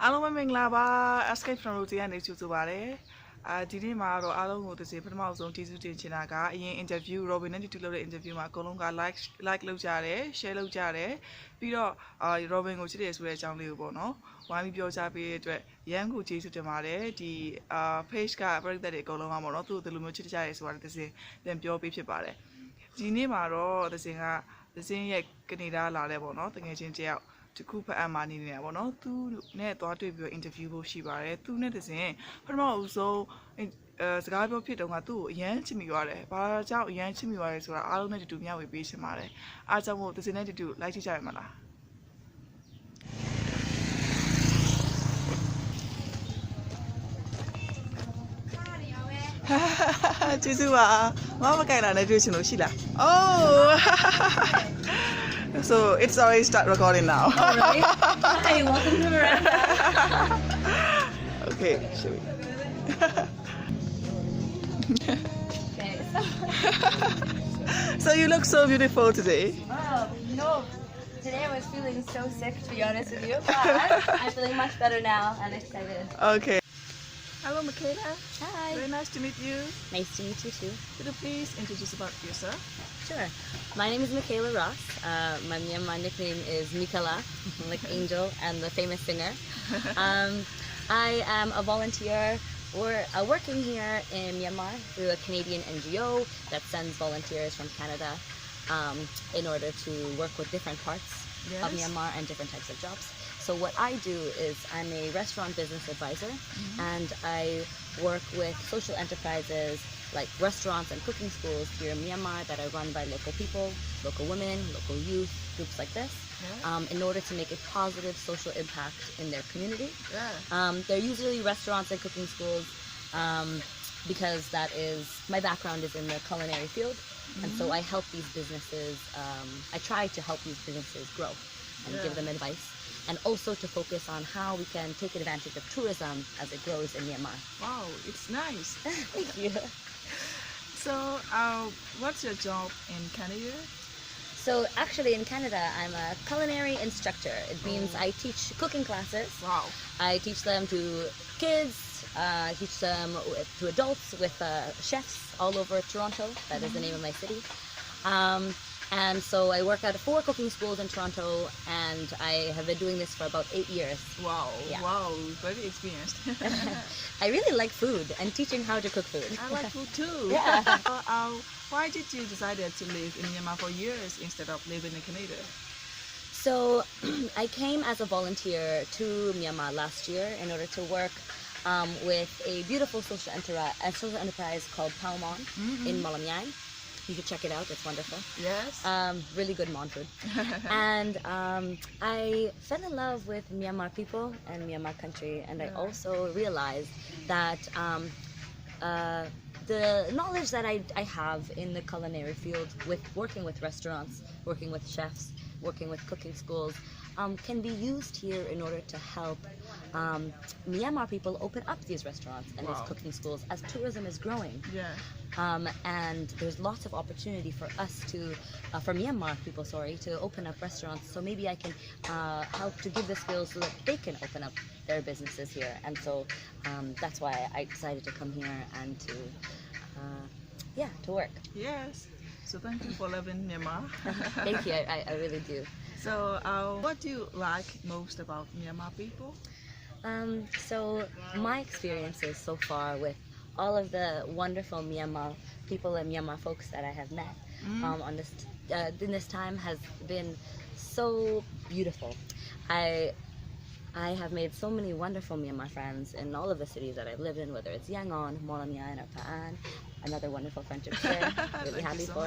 အားလုံးပဲမင်္ဂလာပါ Escape from Routine ကနေကြိုဆိုပါရစေဒီနေ့မှာတော့အားလုံးကိုတစ်စီပထမဆုံးကျေးဇူးတင်ချင်တာကအရင် interview Robin နဲ့တူလုပ်တဲ့ interview မှာအကုန်လုံးက like လုပ်ကြတယ် share လုပ်ကြတယ်ပြီးတော့Robin ကိုချစ်တယ်ဆိုတဲ့အကြောင်းလေးကိုပေါ့နော်ဝိုင်းပြီးပြောကြပေးတဲ့အတွက်ရန်ကိုကျေးဇူးတင်ပါတယ်ဒီpage ကပရိသတ်တွေအကုန်လုံးကပေါ့နော်သူ့ကိုဒီလိုမျိုးချစ်ကြရဲဆိုတာတစ်စီပြန်ပြောပေးဖြစ်ပါတယ်ဒီနေ့မှာတော့တစ်စီရဲ့ကနေဒါလာတယ်ပေါ့နော်တကယ်ချင်းတယောက်တခုဖတ်အမှနေနေတာပေါ့နော်သူနဲ့သွားတွေ့ပြီး interview ဖို့ရှိပါတယ်သူနဲ့တစင်ပထမအဆုံးစကားပြောဖြစ်တော့ကသူ့ကိုအရန်ချစ်မိသွားတယ်ဘာကြောင့်အရန်ချစ်မိသွားလဲဆိုတာအားလုံးနဲ့တူတူမျှဝေပေးချင်ပါတယ်အားကြောင့်မို့တစင်နဲ့တူတူလိုက်ကြည့်ကြရမှာလားကျေးဇူးပါမမကိုင်လာနဲ့တွေ့ချင်လို့ရှိလား Oh So it's already start recording now. Oh, really? Hi, welcome to Miranda. Okay, should we? Okay, So you look so beautiful today. Today I was feeling so sick, to be honest with you, but I'm feeling much better now and excited. Okay. Hello, Mikaila. Hi. Very nice to meet you. Nice to meet you too. Could you please introduce about yourself? Sure. My name is Mikaila Ross. My Myanmar nickname is Mikaila, like Angel and the famous singer. I am a volunteer working here in Myanmar through a Canadian NGO that sends volunteers from Canada in order to work with different parts of Myanmar and different types of jobs. So what I do is I'm a restaurant business advisor and I work with social enterprises like restaurants and cooking schools here in Myanmar that are run by local people, local women, local youth, groups like this, in order to make a positive social impact in their community. They're usually restaurants and cooking schools because that is, my background is in the culinary field, and so I help these businesses, I try to help these businesses grow and give them advice. And also to focus on how we can take advantage of tourism as it grows in Myanmar. Wow, it's nice. Thank you. So, what's your job in Canada? So actually in Canada, I'm a culinary instructor. It means I teach cooking classes. Wow. I teach them to kids, I teach them to adults with chefs all over Toronto. That is the name of my city. And so I work at 4 cooking schools in Toronto, and I have been doing this for about 8 years. Wow, Yeah. wow, very experienced. I really like food and teaching how to cook food. I like food too. Yeah. Why did you decide to live in Myanmar for years instead of living in Canada? So I came as a volunteer to Myanmar last year in order to work with a beautiful social enterprise called Palmon in Malamyang. You should check it out, it's wonderful. Yes. Really good Mon food. And I fell in love with Myanmar people and Myanmar country, and I also realized that the knowledge that I have in the culinary field with working with restaurants, working with chefs, working with cooking schools, can be used here in order to help Myanmar people open up these restaurants and these cooking schools as tourism is growing. And there's lots of opportunity for us to, for Myanmar people, to open up restaurants. So maybe I can help to give the skills so that they can open up their businesses here. And so that's why I decided to come here and to work. Yes. So thank you for living in Myanmar. Thank you, I really do. So what do you like most about Myanmar people? So my experiences so far with all of the wonderful Myanmar people and Myanmar folks that I have met in this time has been so beautiful. I have made so many wonderful Myanmar friends in all of the cities that I've lived in, whether it's Yangon, Molamyang, or Pa'an. Another wonderful friendship there, really happy for.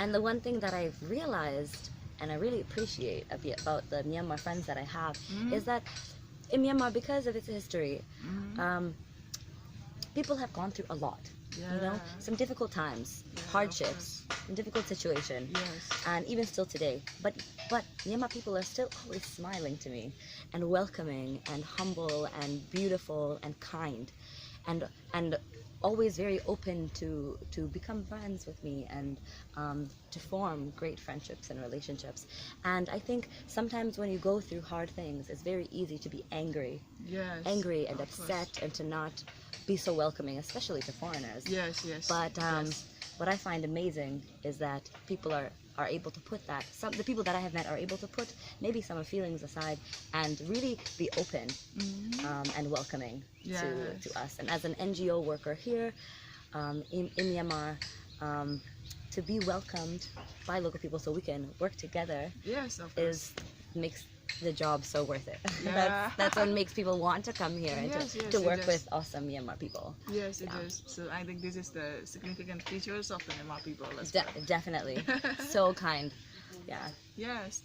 And the one thing that I've realized and I really appreciate about the Myanmar friends that I have is that in Myanmar, because of its history, people have gone through a lot. You know, some difficult times, hardships, difficult situation, and even still today. But Myanmar people are still always smiling to me, and welcoming, and humble, and beautiful, and kind, and always very open to become friends with me and to form great friendships and relationships. And I think sometimes when you go through hard things, it's very easy to be angry Yes. and of upset course. and to not be so welcoming, especially to foreigners. Yes, yes. But yes. what I find amazing is that people are able to put that, the people that I have met are able to put maybe some feelings aside and really be open and welcoming Yes. to us. And as an NGO worker here in Myanmar, to be welcomed by local people so we can work together Yes, of course. makes the job so worth it. Yeah. That's what makes people want to come here and Yes, yes, to it work is. with awesome Myanmar people. Yes, it Yeah. is. So I think this is the significant features of the Myanmar people as De- well. definitely. So kind. Yeah. Yes.